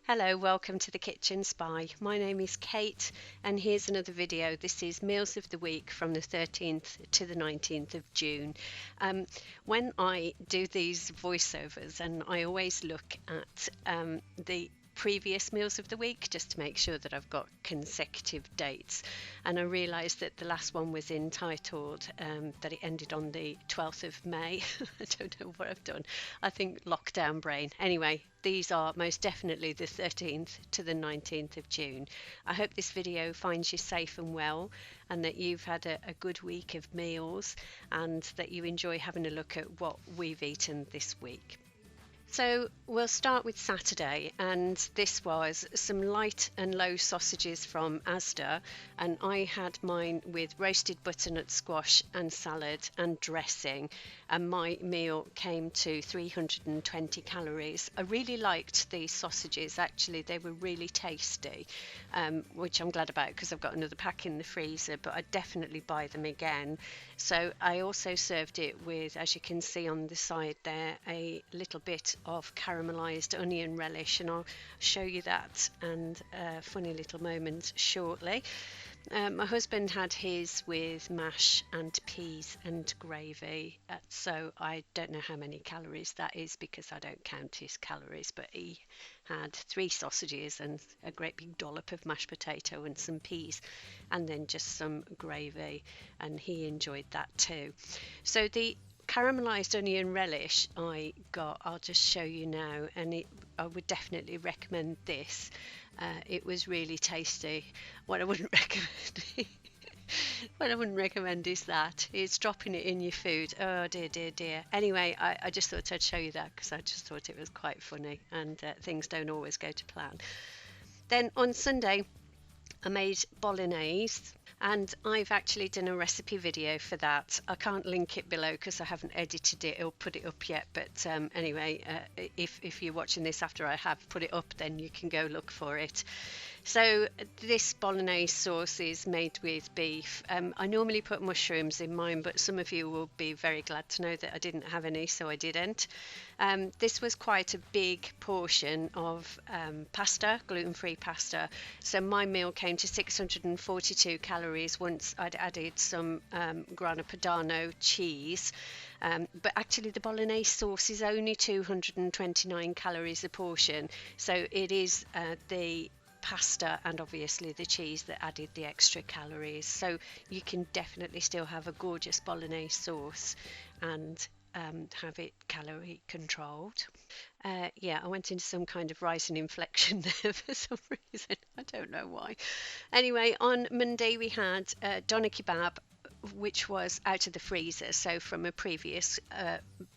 Hello, welcome to the Kitchen Spy. My name is Kate, and here's another video. This is Meals of the Week from the 13th to the 19th of June. When I do these voiceovers, and I always look at the previous meals of the week just to make sure that I've got consecutive dates, and I realised that the last one was entitled that it ended on the 12th of May. I don't know what I've done. I think lockdown brain. Anyway, these are most definitely the 13th to the 19th of June. I hope this video finds you safe and well, and that you've had a good week of meals, and that you enjoy having a look at what we've eaten this week. So we'll start with Saturday, and this was some light and low sausages from Asda, and I had mine with roasted butternut squash and salad and dressing, and my meal came to 320 calories. I really liked these sausages, actually they were really tasty, which I'm glad about because I've got another pack in the freezer, but I'd definitely buy them again. So I also served it with, as you can see on the side there, a little bit of caramelized onion relish, and I'll show you that and a funny little moment shortly. My husband had his with mash and peas and gravy, so I don't know how many calories that is because I don't count his calories, but he had 3 sausages and a great big dollop of mashed potato and some peas, and then just some gravy, and he enjoyed that too. So the caramelized onion relish I got, I'll just show you now, and I would definitely recommend this. It was really tasty. What I wouldn't recommend what I wouldn't recommend is that it's dropping it in your food. Oh dear, dear, dear. Anyway, I just thought I'd show you that because I just thought it was quite funny, and things don't always go to plan. Then on Sunday I made bolognese, and I've actually done a recipe video for that. I can't link it below because I haven't edited it or put it up yet, but anyway, if you're watching this after I have put it up, then you can go look for it. So this bolognese sauce is made with beef. I normally put mushrooms in mine, but some of you will be very glad to know that I didn't have any, so I didn't. This was quite a big portion of pasta, gluten-free pasta. So my meal came to 642 calories once I'd added some grana padano cheese. But actually the bolognese sauce is only 229 calories a portion. So it is the pasta and obviously the cheese that added the extra calories. So you can definitely still have a gorgeous bolognese sauce and have it calorie controlled. Yeah, I went into some kind of rising inflection there for some reason. I don't know why. Anyway, on Monday we had Donna Kebab, which was out of the freezer, so from a previous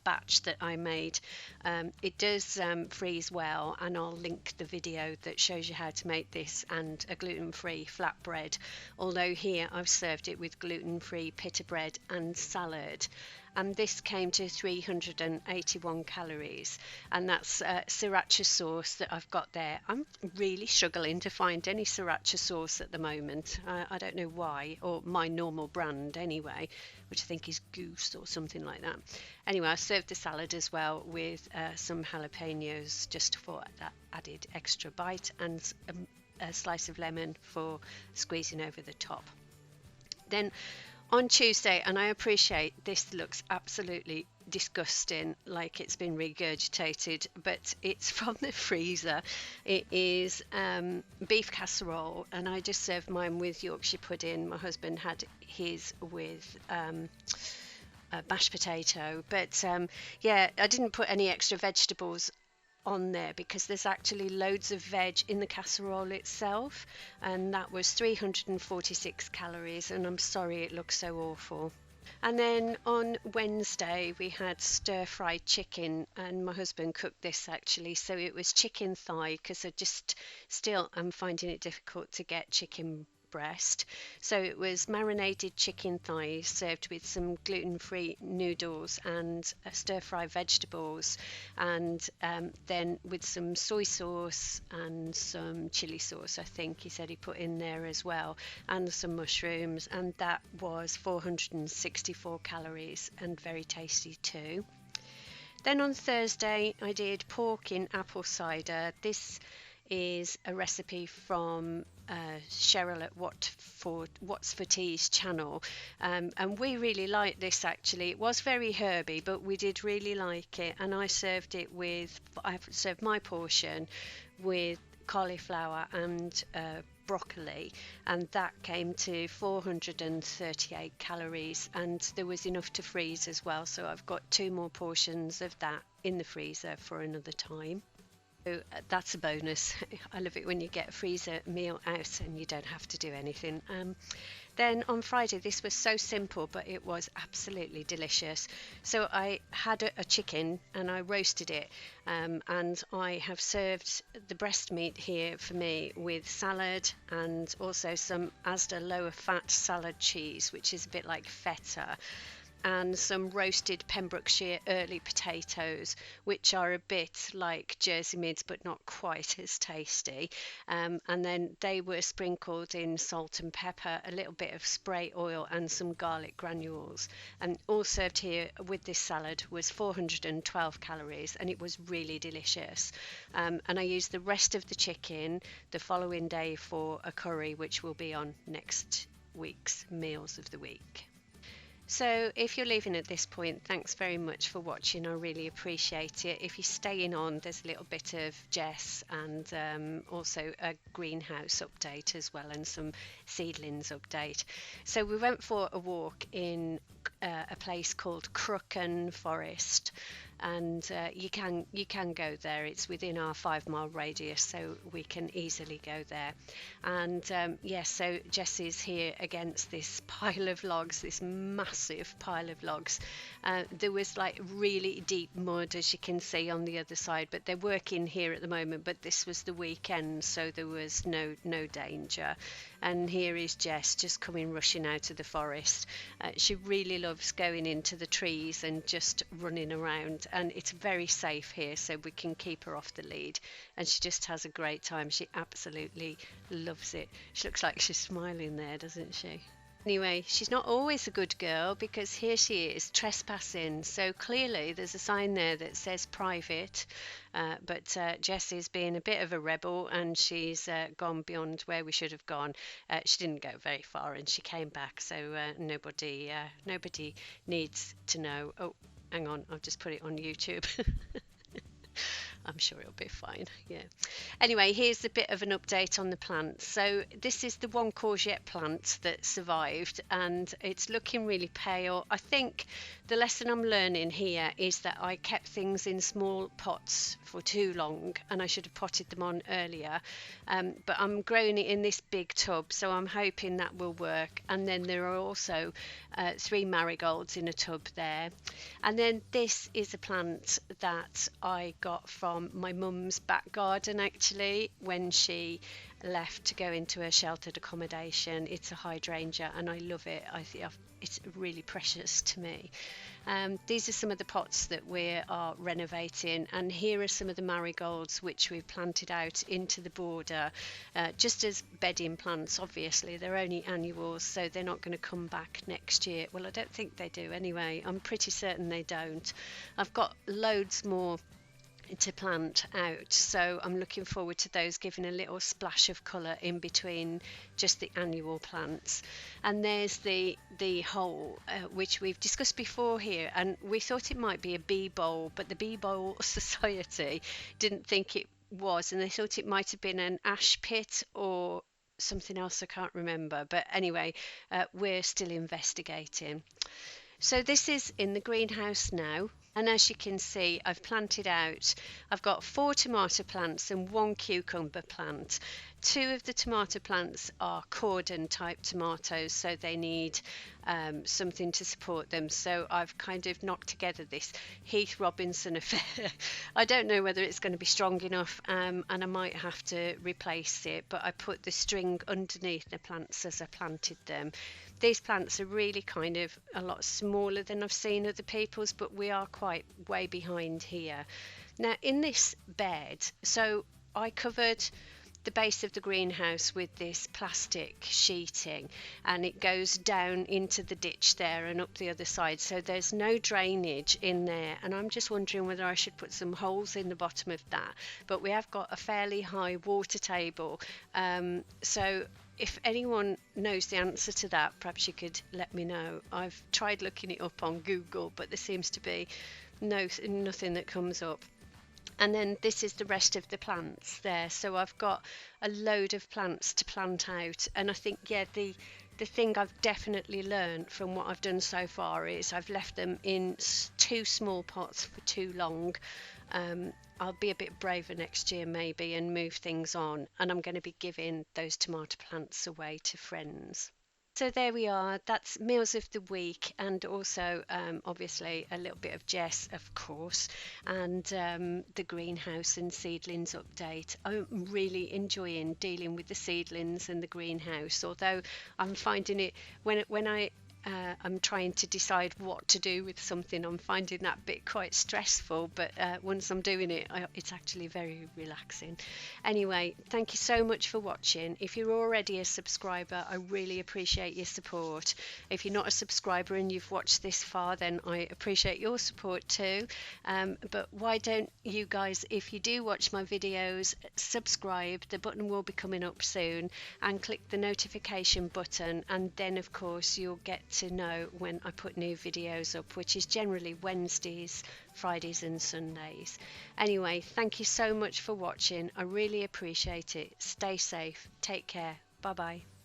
batch that I made. It does freeze well, and I'll link the video that shows you how to make this and a gluten-free flatbread, although here I've served it with gluten-free pita bread and salad. And this came to 381 calories, and that's sriracha sauce that I've got there. I'm really struggling to find any sriracha sauce at the moment. I don't know why, or my normal brand anyway, which I think is Goose or something like that. Anyway, I served the salad as well with some jalapenos just for that added extra bite, and a slice of lemon for squeezing over the top. Then on Tuesday, and I appreciate this looks absolutely disgusting, like it's been regurgitated, but it's from the freezer. It is beef casserole, and I just served mine with Yorkshire pudding. My husband had his with mashed potato, but yeah, I didn't put any extra vegetables on there because there's actually loads of veg in the casserole itself, and that was 346 calories, and I'm sorry it looks so awful. And then on Wednesday we had stir-fried chicken, and my husband cooked this actually, so it was chicken thigh because I just still am finding it difficult to get chicken breast. So it was marinated chicken thighs served with some gluten-free noodles and stir-fry vegetables, and then with some soy sauce and some chili sauce, I think he said he put in there as well, and some mushrooms, and that was 464 calories and very tasty too. Then on Thursday I did pork in apple cider. This is a recipe from Cheryl at What's for Tea's channel, and we really liked this actually. It was very herby, but we did really like it, and I served my portion with cauliflower and broccoli, and that came to 438 calories, and there was enough to freeze as well, so I've got 2 more portions of that in the freezer for another time. So that's a bonus. I love it when you get a freezer meal out and you don't have to do anything. Then on Friday, this was so simple, but it was absolutely delicious. So I had a chicken and I roasted it, and I have served the breast meat here for me with salad and also some Asda lower fat salad cheese, which is a bit like feta, and some roasted Pembrokeshire early potatoes, which are a bit like Jersey Mids but not quite as tasty. And then they were sprinkled in salt and pepper, a little bit of spray oil and some garlic granules. And all served here with this salad was 412 calories, and it was really delicious. And I used the rest of the chicken the following day for a curry, which will be on next week's Meals of the Week. So if you're leaving at this point, thanks very much for watching. I really appreciate it. If you're staying on, there's a little bit of Jess and also a greenhouse update as well, and some seedlings update. So we went for a walk in a place called Crooken Forest, and you can go there. It's within our 5-mile radius, so we can easily go there. And so Jess is here against this pile of logs, this massive pile of logs. There was like really deep mud, as you can see on the other side, but they're working here at the moment, but this was the weekend, so there was no danger. And here is Jess just coming rushing out of the forest. She really loves going into the trees and just running around, and it's very safe here, so we can keep her off the lead, and she just has a great time. She absolutely loves it. She looks like she's smiling there, doesn't she? Anyway, she's not always a good girl, because here she is trespassing. So clearly there's a sign there that says private, but Jess is being a bit of a rebel, and she's gone beyond where we should have gone. She didn't go very far and she came back, so nobody needs to know. Oh, hang on, I've just put it on YouTube. I'm sure it'll be fine. Yeah. Anyway, here's a bit of an update on the plant. So this is the one courgette plant that survived, and it's looking really pale. I think the lesson I'm learning here is that I kept things in small pots for too long, and I should have potted them on earlier. But I'm growing it in this big tub, so I'm hoping that will work. And then there are also 3 marigolds in a tub there. And then this is a plant that I got from my mum's back garden, actually, when she left to go into a sheltered accommodation. It's a hydrangea and I love it. I think it's really precious to me. These are some of the pots that we are renovating, and here are some of the marigolds which we've planted out into the border, just as bedding plants. Obviously they're only annuals, so they're not going to come back next year. Well, I don't think they do anyway. I'm pretty certain they don't. I've got loads more to plant out, so I'm looking forward to those giving a little splash of colour in between just the annual plants. And there's the hole which we've discussed before here, and we thought it might be a bee bowl, but the Bee Bowl Society didn't think it was, and they thought it might have been an ash pit or something else. I can't remember, but anyway, we're still investigating. So this is in the greenhouse now, and as you can see, I've planted out, I've got 4 tomato plants and 1 cucumber plant. 2 of the tomato plants are cordon type tomatoes, so they need something to support them. So I've kind of knocked together this Heath Robinson affair. I don't know whether it's going to be strong enough, and I might have to replace it, but I put the string underneath the plants as I planted them. These plants are really kind of a lot smaller than I've seen other people's, but we are quite way behind here. Now in this bed, so I covered the base of the greenhouse with this plastic sheeting, and it goes down into the ditch there and up the other side, so there's no drainage in there, and I'm just wondering whether I should put some holes in the bottom of that. But we have got a fairly high water table, so if anyone knows the answer to that, perhaps you could let me know. I've tried looking it up on Google, but there seems to be nothing that comes up. And then this is the rest of the plants there. So I've got a load of plants to plant out. And I think, yeah, the thing I've definitely learned from what I've done so far is I've left them in too small pots for too long. I'll be a bit braver next year maybe and move things on, and I'm going to be giving those tomato plants away to friends. So there we are, that's meals of the week, and also obviously a little bit of Jess, of course, and the greenhouse and seedlings update. I'm really enjoying dealing with the seedlings and the greenhouse, although I'm finding it when I'm trying to decide what to do with something, I'm finding that bit quite stressful, but once I'm doing it, it's actually very relaxing. Anyway, thank you so much for watching. If you're already a subscriber, I really appreciate your support. If you're not a subscriber and you've watched this far, then I appreciate your support too. But why don't you guys, if you do watch my videos, subscribe. The button will be coming up soon, and click the notification button, and then of course you'll get to know when I put new videos up, which is generally Wednesdays, Fridays and Sundays. Anyway, thank you so much for watching. I really appreciate it. Stay safe. Take care. Bye bye.